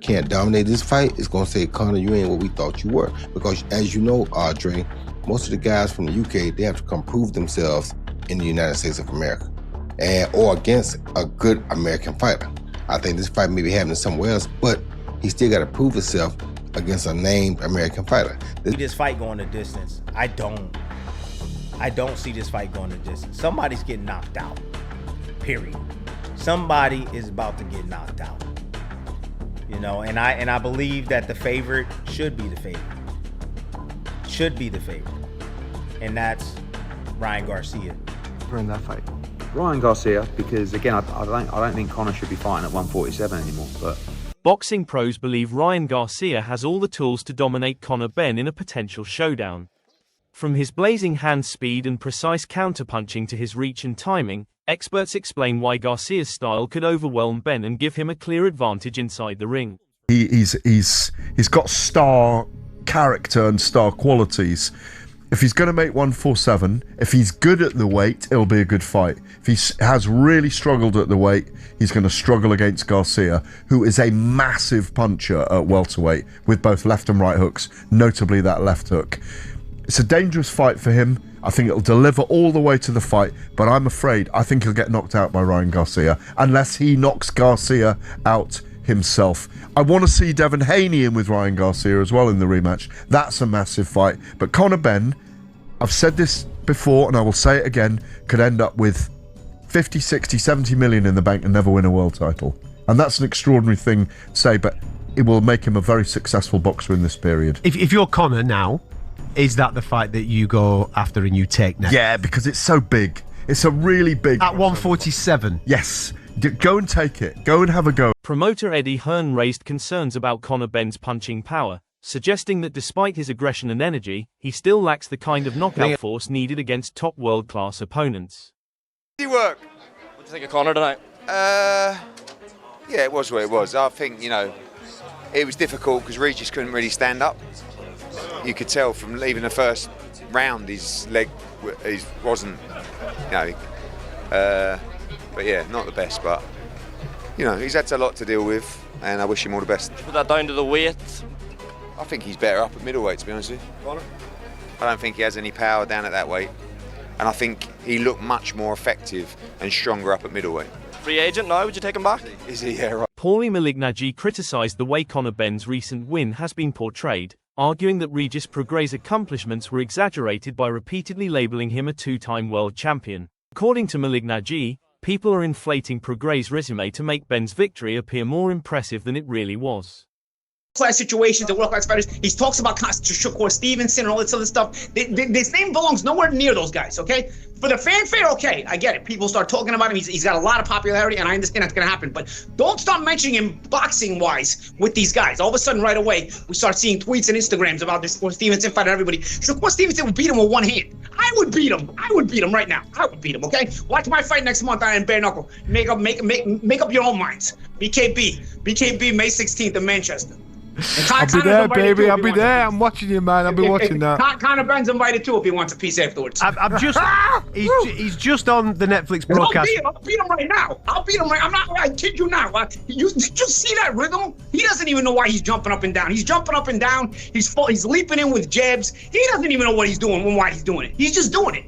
can't dominate this fight, it's going to say, Conor, you ain't what we thought you were. Because as you know, Andre, most of the guys from the UK, they have to come prove themselves in the United States of America or against a good American fighter. I think this fight may be happening somewhere else, but he still got to prove himself against a named American fighter. This fight going the distance. I don't see this fight going the distance. Somebody's getting knocked out, period. Somebody is about to get knocked out. You know, and I believe that the favorite should be the favorite. Should be the favorite. And that's Ryan Garcia. In that fight. Ryan Garcia, because again, I don't think Conor should be fighting at 147 anymore. But boxing pros believe Ryan Garcia has all the tools to dominate Conor Benn in a potential showdown. From his blazing hand speed and precise counterpunching to his reach and timing, experts explain why Garcia's style could overwhelm Benn and give him a clear advantage inside the ring. He's got star character and star qualities. If he's going to make 147, if he's good at the weight, it'll be a good fight. If he has really struggled at the weight, he's going to struggle against Garcia, who is a massive puncher at welterweight with both left and right hooks, notably that left hook. It's a dangerous fight for him. I think it'll deliver all the way to the fight, but I'm afraid I think he'll get knocked out by Ryan Garcia, unless he knocks Garcia out himself. I want to see Devin Haney in with Ryan Garcia as well in the rematch. That's a massive fight. But Conor Benn, I've said this before and I will say it again, could end up with 50, 60, 70 million in the bank and never win a world title. And that's an extraordinary thing to say, but it will make him a very successful boxer in this period. If you're Conor now, is that the fight that you go after and you take next? Yeah, because it's so big. It's a really big... At 147? Yes. Go and take it. Go and have a go. Promoter Eddie Hearn raised concerns about Conor Benn's punching power, suggesting that despite his aggression and energy, he still lacks the kind of knockout force needed against top world-class opponents. What do you think of Conor tonight? Yeah, it was what it was. I think, it was difficult because Regis couldn't really stand up. You could tell from leaving the first round his leg wasn't, but yeah, not the best, but he's had a lot to deal with and I wish him all the best. Put that down to the weight? I think he's better up at middleweight, to be honest with you. Conor? I don't think he has any power down at that weight, and I think he looked much more effective and stronger up at middleweight. Free agent now, would you take him back? Is he? Yeah, right. Paulie Malignaggi criticised the way Conor Benn's recent win has been portrayed, arguing that Regis Prograis' accomplishments were exaggerated by repeatedly labelling him a two-time world champion. According to Malignaggi, people are inflating Prograis' resume to make Benn's victory appear more impressive than it really was. Class situations and world-class fighters. He talks about Shakur Stevenson and all this other stuff. His name belongs nowhere near those guys, okay? For the fanfare, okay, I get it. People start talking about him. He's got a lot of popularity, and I understand that's going to happen. But don't start mentioning him boxing-wise with these guys. All of a sudden, right away, we start seeing tweets and Instagrams about this Shakur Stevenson fight and everybody. Shakur Stevenson would beat him with one hand. I would beat him. I would beat him right now. I would beat him, okay? Watch my fight next month on Bare Knuckle. Make up your own minds. BKB, May 16th in Manchester. I'll be there, baby. I'll be there. I'm watching you, man. I'll be watching that. Conor Benn's invited too if he wants a piece afterwards. I'm just. He's just on the Netflix broadcast. I'll beat him right now. I kid you not. Did you see that rhythm? He doesn't even know why he's jumping up and down. He's jumping up and down. He's leaping in with jabs. He doesn't even know what he's doing and why he's doing it. He's just doing it.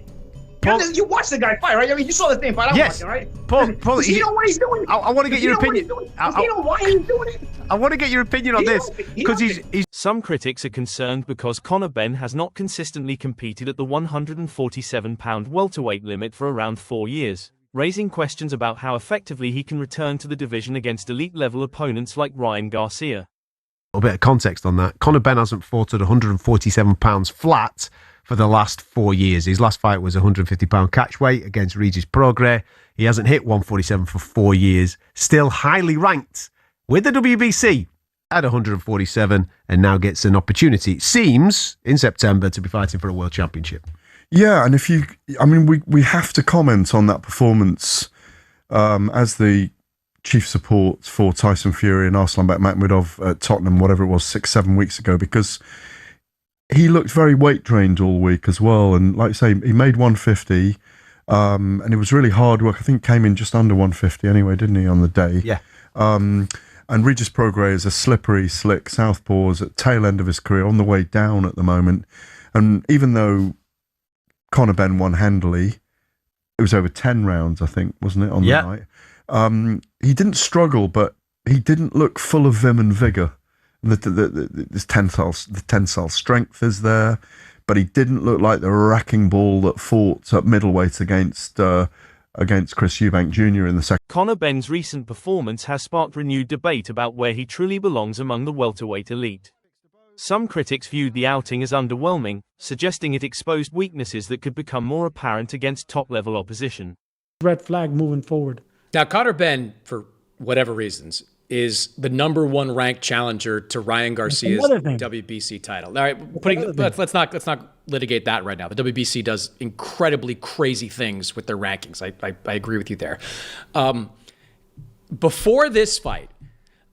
You watch the guy fight, right? I mean, you saw the same fight. Yes. Watching, right? Paul, does he know what he's doing? I want to get your opinion. Does he know why he's doing it? I want to get your opinion on this because he's. Some critics are concerned because Conor Benn has not consistently competed at the 147-pound welterweight limit for around 4 years, raising questions about how effectively he can return to the division against elite-level opponents like Ryan Garcia. A bit of context on that. Conor Benn hasn't fought at 147 pounds flat for the last 4 years. His last fight was 150-pound catchweight against Regis Prograis. He hasn't hit 147 for 4 years. Still highly ranked with the WBC at 147 and now gets an opportunity, it seems, in September to be fighting for a world championship. Yeah, and we have to comment on that performance as the chief support for Tyson Fury and Arslanbek Makhmudov at Tottenham, whatever it was, 6-7 weeks ago, because he looked very weight drained all week as well. And like I say, he made 150 and it was really hard work. I think came in just under 150 anyway, didn't he, on the day? Yeah. And Regis Prograis is a slippery, slick southpaw at the tail end of his career, on the way down at the moment. And even though Conor Benn won handily, it was over 10 rounds, I think, wasn't it, on the night? He didn't struggle, but he didn't look full of vim and vigour. The tensile strength is there, but he didn't look like the wrecking ball that fought at middleweight against Chris Eubank Jr. in the second. Conor Benn's recent performance has sparked renewed debate about where he truly belongs among the welterweight elite. Some critics viewed the outing as underwhelming, suggesting it exposed weaknesses that could become more apparent against top-level opposition. Red flag moving forward. Now, Conor Benn, for whatever reasons, is the #1 ranked challenger to Ryan Garcia's WBC title. All right, let's not litigate that right now. The WBC does incredibly crazy things with their rankings. I agree with you there. Before this fight,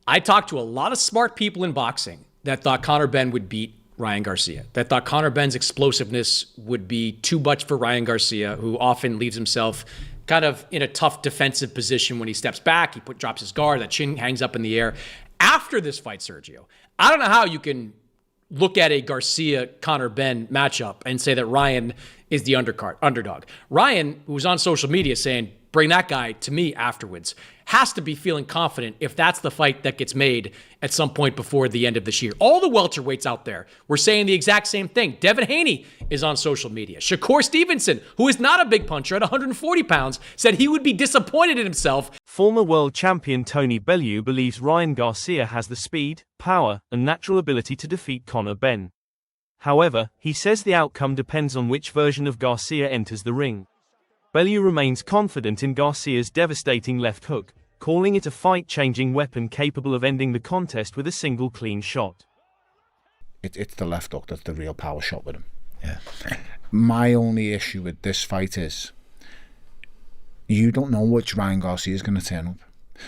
I talked to a lot of smart people in boxing that thought Conor Benn would beat Ryan Garcia, that thought Conor Benn's explosiveness would be too much for Ryan Garcia, who often leaves himself kind of in a tough defensive position when he steps back. He drops his guard, that chin hangs up in the air. After this fight, Sergio, I don't know how you can look at a Garcia-Conor Benn matchup and say that Ryan is the underdog. Ryan, who was on social media saying, bring that guy to me afterwards, has to be feeling confident if that's the fight that gets made at some point before the end of this year. All the welterweights out there were saying the exact same thing. Devin Haney is on social media. Shakur Stevenson, who is not a big puncher at 140 pounds, said he would be disappointed in himself. Former world champion Tony Bellew believes Ryan Garcia has the speed, power, and natural ability to defeat Conor Benn. However, he says the outcome depends on which version of Garcia enters the ring. Bellew remains confident in Garcia's devastating left hook, calling it a fight-changing weapon capable of ending the contest with a single clean shot. It's the left hook that's the real power shot with him. Yeah. My only issue with this fight is you don't know which Ryan Garcia is going to turn up.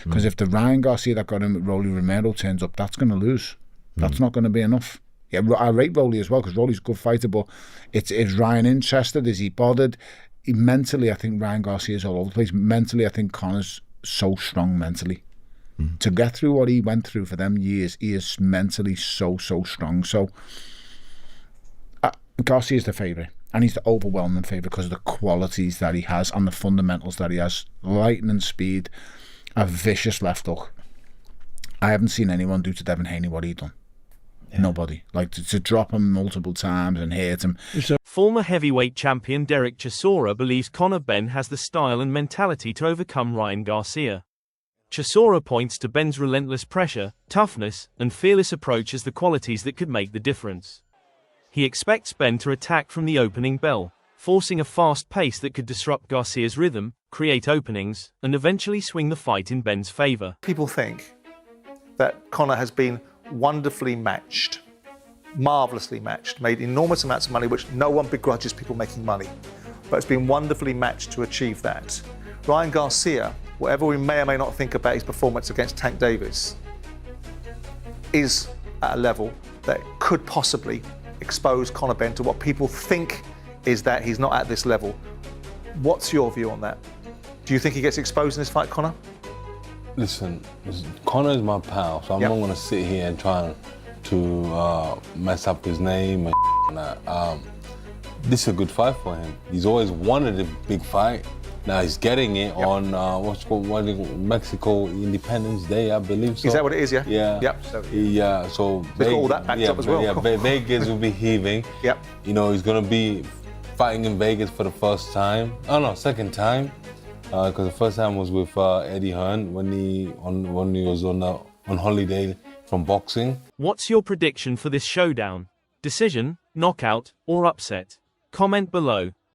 Because if the Ryan Garcia that got him with Rolly Romero turns up, that's going to lose. That's not going to be enough. Yeah, I rate Rolly as well because Rolly's a good fighter, but is Ryan interested? Is he bothered? Mentally, I think Ryan Garcia is all over the place. Mentally, I think Conor's so strong mentally. To get through what he went through for them years, he is mentally so strong. So Garcia is the favourite, and he's the overwhelming favourite because of the qualities that he has and the fundamentals that he has. Lightning speed, a vicious left hook. I haven't seen anyone do to Devin Haney what he done. Yeah. Nobody. Like to drop him multiple times and hit him. Former heavyweight champion Derek Chisora believes Conor Benn has the style and mentality to overcome Ryan Garcia. Chisora points to Benn's relentless pressure, toughness, and fearless approach as the qualities that could make the difference. He expects Benn to attack from the opening bell, forcing a fast pace that could disrupt Garcia's rhythm, create openings, and eventually swing the fight in Benn's favor. People think that Conor has been wonderfully matched, marvelously matched, made enormous amounts of money, which no one begrudges people making money, but it's been wonderfully matched to achieve that. Ryan Garcia, whatever we may or may not think about his performance against Tank Davis, is at a level that could possibly expose Conor Benn to what people think is that he's not at this level. What's your view on that? Do you think he gets exposed in this fight, Conor? Listen, Conor is my pal, so I'm not going to sit here and try to mess up his name and that. This is a good fight for him. He's always wanted a big fight. Now he's getting it on Mexico Independence Day, I believe. So. Is that what it is? Yeah. Yeah. Yep. So Vegas, got all that backed up as well. Yeah, Vegas will be heaving. Yep. You know, he's gonna be fighting in Vegas for the first time. Oh no, second time. Because the first time was with Eddie Hearn when he was on holiday from boxing. What's your prediction for this showdown? Decision, knockout, or upset? Comment below.